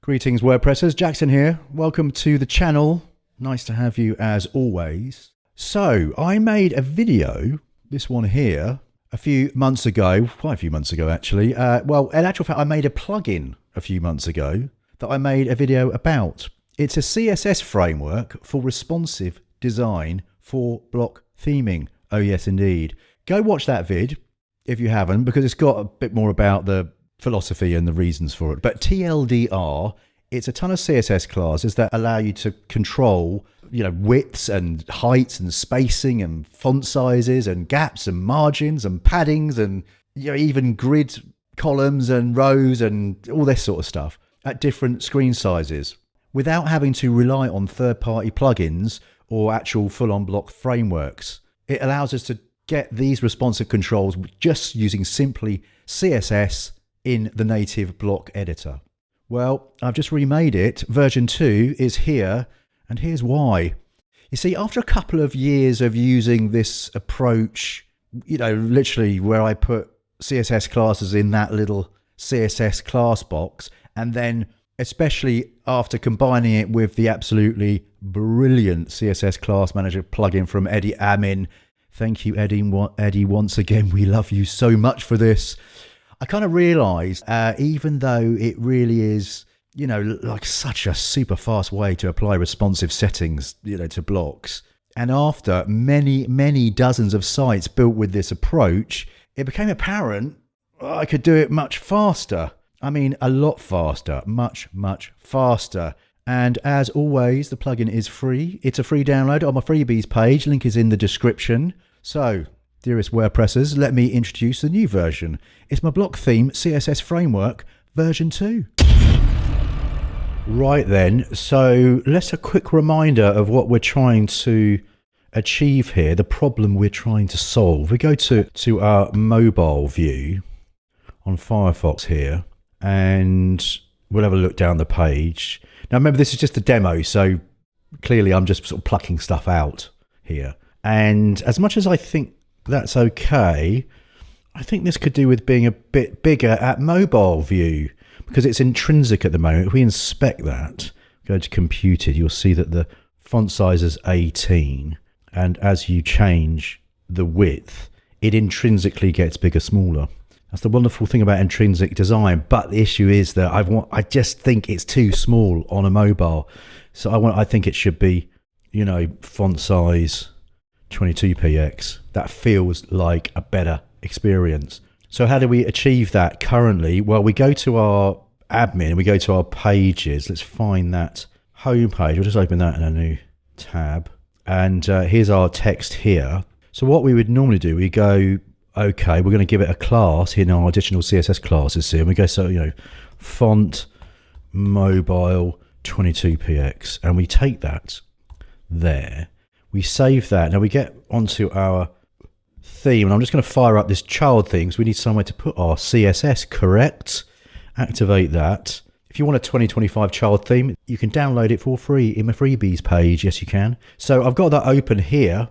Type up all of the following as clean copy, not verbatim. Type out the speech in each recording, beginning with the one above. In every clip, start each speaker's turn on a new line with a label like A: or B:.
A: Greetings WordPressers, Jakson here. Welcome to the channel. Nice to have you as always. So I made a video, this one here, a few months ago, quite a few months ago actually. Well, in actual fact, I made a plugin a few months ago that I made a video about. It's a CSS framework for responsive design for block theming. Oh yes, indeed. Go watch that vid if you haven't, because it's got a bit more about the philosophy and the reasons for it. But TLDR, it's a ton of CSS classes that allow you to control, widths and heights and spacing and font sizes and gaps and margins and paddings and even grid columns and rows and all this sort of stuff at different screen sizes without having to rely on third-party plugins or actual full-on block frameworks. It allows us to get these responsive controls just using simply CSS in the native block editor. Well, I've just remade it. Version 2 is here, and here's why. You see, after a couple of years of using this approach, literally where I put CSS classes in that little CSS class box, and then especially after combining it with the absolutely brilliant CSS Class Manager plugin from Edi Amin. Thank you, Eddie, once again. We love you so much for this. I kind of realized, even though it really is, like such a super fast way to apply responsive settings, to blocks. And after many dozens of sites built with this approach, it became apparent I could do it much faster. I mean, a lot faster, much faster. And as always, the plugin is free. It's a free download on my freebies page. Link is in the description. So, dearest WordPressers, let me introduce the new version. It's my Block Theme CSS Framework version 2. Right then, so let's a quick reminder of what we're trying to achieve here, the problem we're trying to solve. We go to our mobile view on Firefox here, and we'll have a look down the page. Now remember, this is just a demo, so clearly I'm just sort of plucking stuff out here. And as much as I think that's okay, I think this could do with being a bit bigger at mobile view because it's intrinsic at the moment. If we inspect that, go to computed, you'll see that the font size is 18. And as you change the width, it intrinsically gets bigger, smaller. That's the wonderful thing about intrinsic design. But the issue is that I just think it's too small on a mobile. So I think it should be, font size 22px. That feels like a better experience. So how do we achieve that currently? Well, we go to our admin, we go to our pages. Let's find that home page. We'll just open that in a new tab. And here's our text here. So what we would normally do, we go, okay, we're going to give it a class in our additional CSS classes here. And we go, font mobile 22px. And we take that there. We save that. Now we get onto our theme, and I'm just going to fire up this child theme because we need somewhere to put our CSS, correct? Activate that. If you want a 2025 child theme, you can download it for free in my freebies page. Yes, you can. So I've got that open here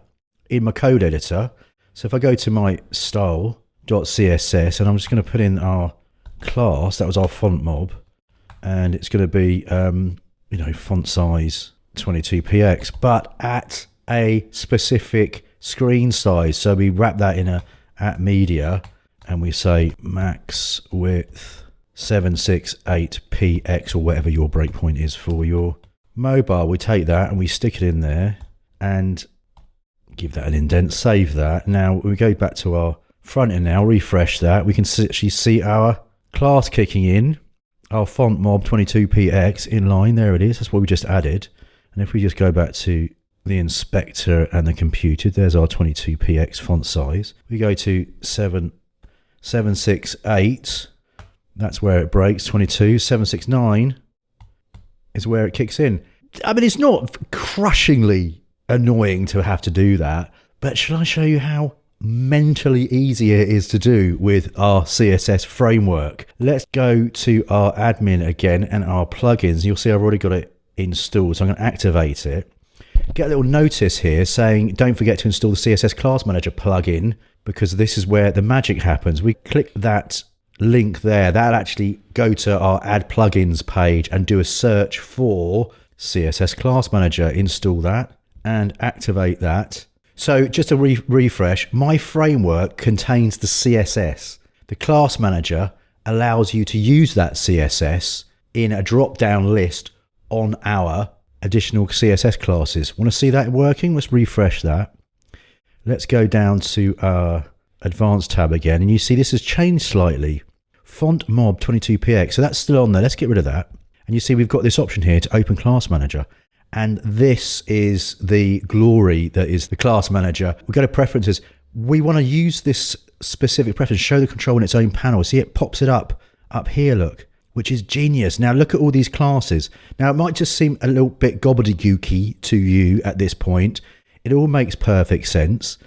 A: in my code editor. So if I go to my style.css, and I'm just going to put in our class, that was our font mob, and it's going to be, font size 22px, but at a specific screen size. So we wrap that in a at media, and we say max width 768px or whatever your breakpoint is for your mobile. We take that and we stick it in there and give that an indent, save that. Now we go back to our front end now, refresh that. We can actually see our class kicking in, our font mob 22px in line. There it is. That's what we just added. And if we just go back to the inspector and the computed, there's our 22px font size. We go to 768. That's where it breaks. 22. 769 is where it kicks in. I mean, it's not crushingly annoying to have to do that, but should I show you how mentally easy it is to do with our CSS framework? Let's go to our admin again and our plugins. You'll see I've already got it installed, so I'm going to activate it. Get a little notice here saying don't forget to install the CSS Class Manager plugin, because this is where the magic happens. We click that link there, that'll actually go to our add plugins page and do a search for CSS Class Manager, install that and activate that. So just to refresh, my framework contains the CSS. The Class Manager allows you to use that CSS in a drop-down list on our additional CSS classes. Want to see that working? Let's refresh that. Let's go down to our Advanced tab again, and you see this has changed slightly. Font mob 22px, so that's still on there. Let's get rid of that. And you see we've got this option here to open Class Manager. And this is the glory that is the Class Manager. We go to Preferences. We want to use this specific preference, show the control in its own panel. See, it pops it up here, look, which is genius. Now look at all these classes. Now it might just seem a little bit gobbledygooky to you at this point. It all makes perfect sense.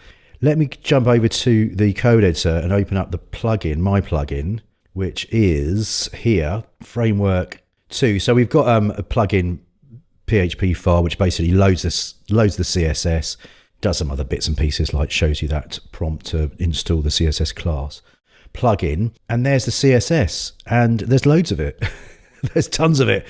A: Let me jump over to the code editor and open up the plugin, my plugin, which is here, Framework 2. So we've got a plugin PHP file which basically loads the CSS, does some other bits and pieces, like shows you that prompt to install the CSS class plugin, and there's the CSS, and there's loads of it. There's tons of it,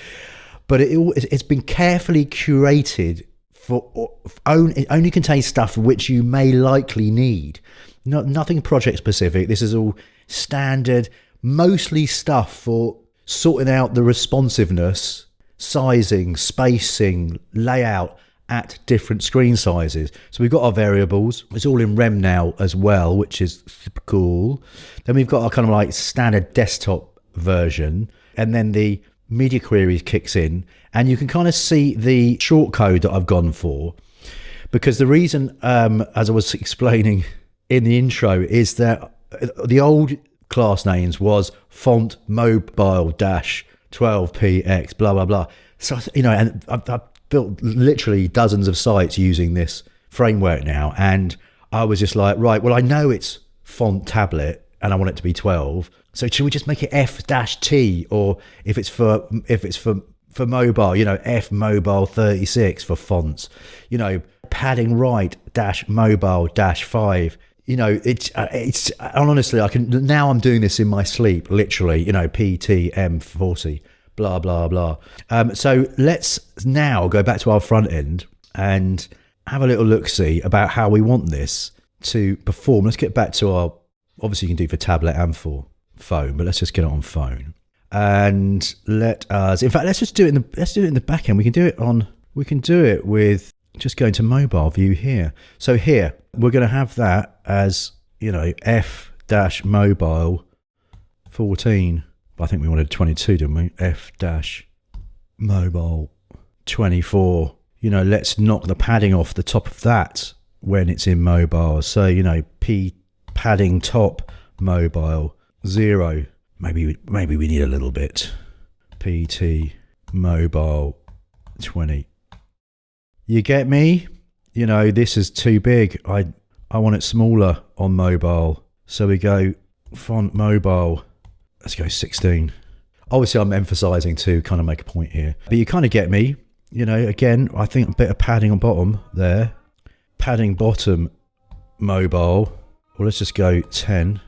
A: but it's been carefully curated for it only contains stuff which you may likely need. Nothing project specific. This is all standard, mostly stuff for sorting out the responsiveness, sizing, spacing, layout at different screen sizes. So we've got our variables. It's all in rem now as well, which is super cool. Then we've got our kind of like standard desktop version, and then the media query kicks in, and you can kind of see the short code that I've gone for, because the reason, as I was explaining in the intro, is that the old class names was font mobile dash 12px blah blah blah. So and I've built literally dozens of sites using this framework now, and I was just like, right, well, I know it's font tablet and I want it to be 12, so should we just make it F-T, or if it's for mobile, F mobile 36 for fonts, padding right dash mobile dash 5. It's honestly, now I'm doing this in my sleep, literally, PTM 40, blah, blah, blah. So let's now go back to our front end and have a little look-see about how we want this to perform. Let's get back to our, obviously you can do for tablet and for phone, but let's just get it on phone. And let's just do it in the back end. We can do it with just going to mobile view here. So here we're going to have that as F dash mobile 14. I think we wanted 22, didn't we? F dash mobile 24. Let's knock the padding off the top of that when it's in mobile. So P padding top mobile 0. Maybe we need a little bit. PT mobile 20. You get me? This is too big. I want it smaller on mobile. So we go font mobile. Let's go 16. Obviously, I'm emphasizing to kind of make a point here, but you kind of get me. Again, I think a bit of padding on bottom there. Padding bottom mobile. Well, let's just go 10.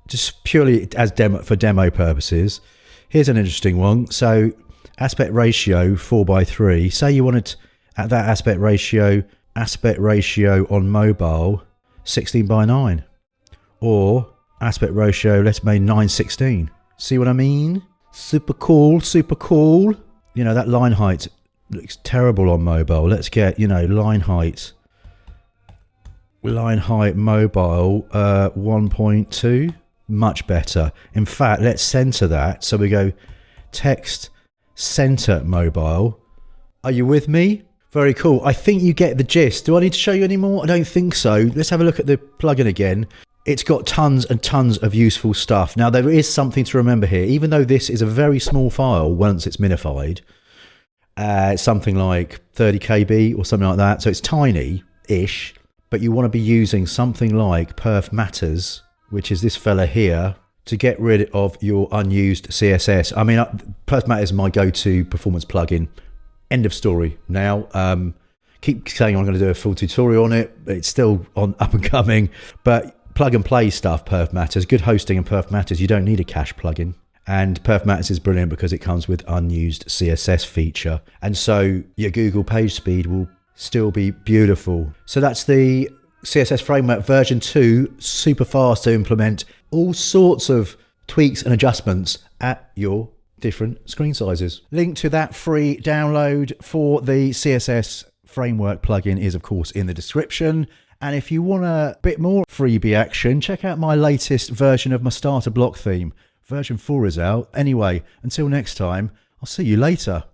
A: Just purely as for demo purposes. Here's an interesting one. So aspect ratio 4:3. Say you wanted at that aspect ratio on mobile 16:9, or aspect ratio, let's make 9:16. See what I mean? Super cool, super cool. That line height looks terrible on mobile. Let's get line height mobile 1.2. Much better. In fact, let's center that. So we go text center mobile. Are you with me? Very cool. I think you get the gist. Do I need to show you any more? I don't think so. Let's have a look at the plugin again. It's got tons and tons of useful stuff. Now, there is something to remember here. Even though this is a very small file once it's minified, something like 30 KB or something like that. So it's tiny-ish, but you want to be using something like perf matters, which is this fella here, to get rid of your unused CSS. I mean, perf matters is my go-to performance plugin. End of story. Now, keep saying I'm going to do a full tutorial on it. It's still on up and coming, but plug and play stuff, Perf Matters, good hosting and Perf Matters, you don't need a cache plugin. And Perf Matters is brilliant because it comes with unused CSS feature. And so your Google page speed will still be beautiful. So that's the CSS Framework version 2, super fast to implement all sorts of tweaks and adjustments at your different screen sizes. Link to that free download for the CSS Framework plugin is of course in the description. And if you want a bit more freebie action, check out my latest version of my starter block theme. Version 4 is out. Anyway, until next time, I'll see you later.